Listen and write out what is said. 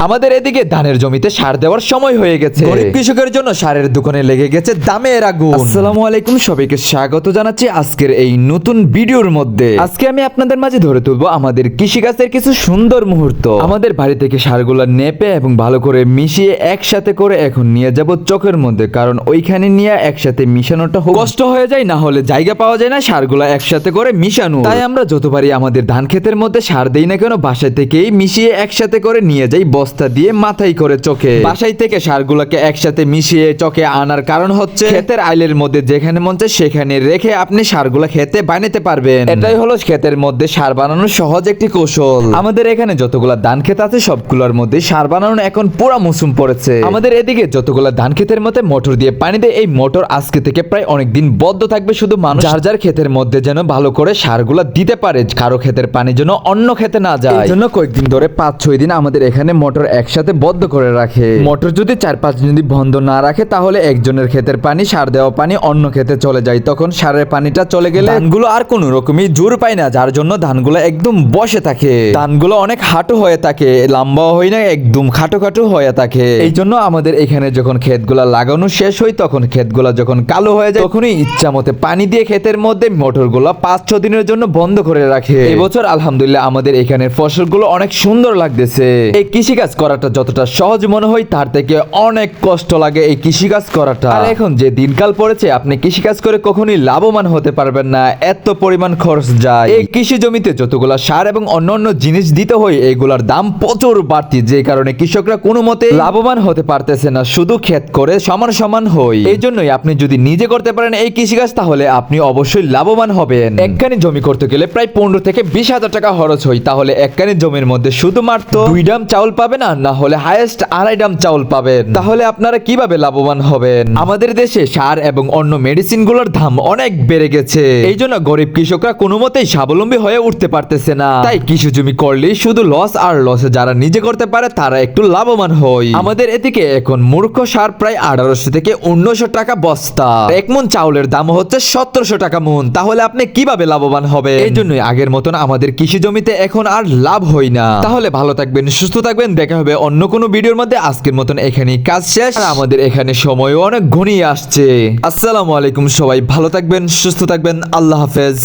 আমাদের এদিকে ধানের জমিতে সার দেওয়ার সময় হয়ে গেছে। গরিব কৃষকের জন্য সারের দোকানে লেগে গেছে দামের আগুন। আসসালামু আলাইকুম, সবাইকে স্বাগত জানাচ্ছি আজকের এই নতুন ভিডিওর মধ্যে। আজকে আমি আপনাদের মাঝে ধরে তুলবো আমাদের কৃষিকাজের কিছু সুন্দর মুহূর্ত। আমাদের বাড়ি থেকে সারগুলো নেপে এবং ভালো করে মিশিয়ে একসাথে করে এখন নিয়ে যাব চকের মধ্যে, কারণ ওইখানে নিয়ে একসাথে মিশানোটা কষ্ট হয়ে যায়, না হলে জায়গা পাওয়া যায় না সারগুলো একসাথে করে মিশানো। তাই আমরা যতবারই আমাদের ধান ক্ষেতের মধ্যে সার দেই না কেন, বাসায় থেকেই মিশিয়ে একসাথে করে নিয়ে যাই বস্তা দিয়ে মাথায় করে চকে। বাসায় থেকে সারগুলোকে একসাথে মিশিয়ে চকে আনার কারণ হচ্ছে ক্ষেতের আইলের মধ্যে যেখানে মন চায় সেখানে রেখে আপনি সারগুলো খেতে বানাতে পারবেন। এটাই হলো ক্ষেতের মধ্যে সার বানানোর সহজ একটি কৌশল। আমাদের এখানে যতগুলা ধান ক্ষেত আছে সবগুলোর মধ্যে সার বানানো এখন পুরা মৌসুম পড়েছে। আমাদের এদিকে যতগুলা ধান ক্ষেতের মধ্যে মোটর দিয়ে পানি দেয়, এই মোটর আজকে থেকে প্রায় অনেকদিন বদ্ধ থাকবে, শুধু মানুষ যার যার ক্ষেতের মধ্যে যেন ভালো করে সারগুলা দিতে পারে, কারো ক্ষেতের পানি যেন অন্য ক্ষেতে না যায়। এই জন্য কয়েকদিন ধরে 5-6 দিন আমাদের এখানে মোটর একসাথে বদ্ধ করে রাখে। মোটর যদি 4-5 দিন যদি বন্ধ না রাখে তাহলে একজনের ক্ষেতের পানি, সার দেওয়া পানি অন্য ক্ষেতে চলে যায়। তখন সারের পানিটা চলে গেলে ধানগুলো আর কোনো রকমই জোর পায় না, যার জন্য ধানগুলো একদম বসে থাকে। ধানগুলো অনেক হাঁটু হয়ে থাকে, লম্বাও হয় না, একদম খাটো খাটো হয়ে থাকে। এই জন্য আমাদের এখানে যখন ক্ষেতগুলা লাগানো শেষ হয় তখন ক্ষেতগুলা যখন কালো হয়ে যায় তখনই ইচ্ছা মতে পানি দিয়ে ক্ষেতের মধ্যে মোটরগুলো 5-6 দিনের জন্য বন্ধ করে রাখে। এবছর আলহামদুলিল্লাহ আমাদের এখানে ফসলগুলো অনেক সুন্দর লাগতেছে। এই কৃষিকাজ করাটা যতটা সহজ মনে হয় তার থেকে অনেক কষ্ট লাগে এই কৃষিকাজ করাটা। আর এখন যে দিনকাল পড়েছে আপনি কৃষিকাজ করে কখনোই লাভবান হতে পারবেন না, এত পরিমাণ খরচ যায়। এই কৃষি জমিতে যতগুলা সার এবং অন্যান্য জিনিস দিতে হয় এগুলার দাম প্রচুর বাড়তি, যে কারণে কৃষকরা কোনো মতে লাভবান হতে পারতেছে না, শুধু ক্ষেত করে সমান সমান হয়। এই জন্যই আপনি যদি নিজে করতে পারেন এই কৃষিকাজ তাহলে আপনি অবশ্যই লাভবান হবেন। একখানি জমি করতে গেলে প্রায় 15 থেকে 20 হাজার টাকা খরচ হয়, তাহলে একখানি জমির মধ্যে শুধুমাত্র 2 ডাম চাউল পাবেন, না হলে হাইয়েস্ট 2.5 ডাম চাউল পাবেন। তাহলে আপনারা কিভাবে লাভবান হবেন? আমাদের দেশে সার এবং অন্য মেডিসিন গুলোর দাম অনেক বেড়ে গেছে, এই জন্য গরিব কৃষকরা কোনো মতেই স্বাবলম্বী হয়ে উঠতে পারতেছে না। তাই কৃষি জমি করলেই শুধু লস আর লসে যারা নিজে করতে পারে তারা একটু লাভবান হয়। আমাদের এদিকে এখন মূর্খ সার প্রায় 1800 থেকে 1900 টাকা বস্তা, 1 মণ চাউলের দাম হচ্ছে 1700 টাকা মণ। তাহলে আপনি কিভাবে লাভবান হবেন? এই জন্যই আগের মতন আমাদের কৃষি জমিতে এখন আর লাভ হয় না। তাহলে ভালো থাকবেন, সুস্থ থাকবেন, দেখা হবে অন্য কোনো ভিডিওর মধ্যে। আজকের মতন এখানেই কাজ শেষ, আর আমাদের এখানে সময়ও অনেক ঘনিয়ে আসছে। আসসালামু আলাইকুম, সবাই ভালো থাকবেন, সুস্থ থাকবেন, আল্লাহ হাফেজ।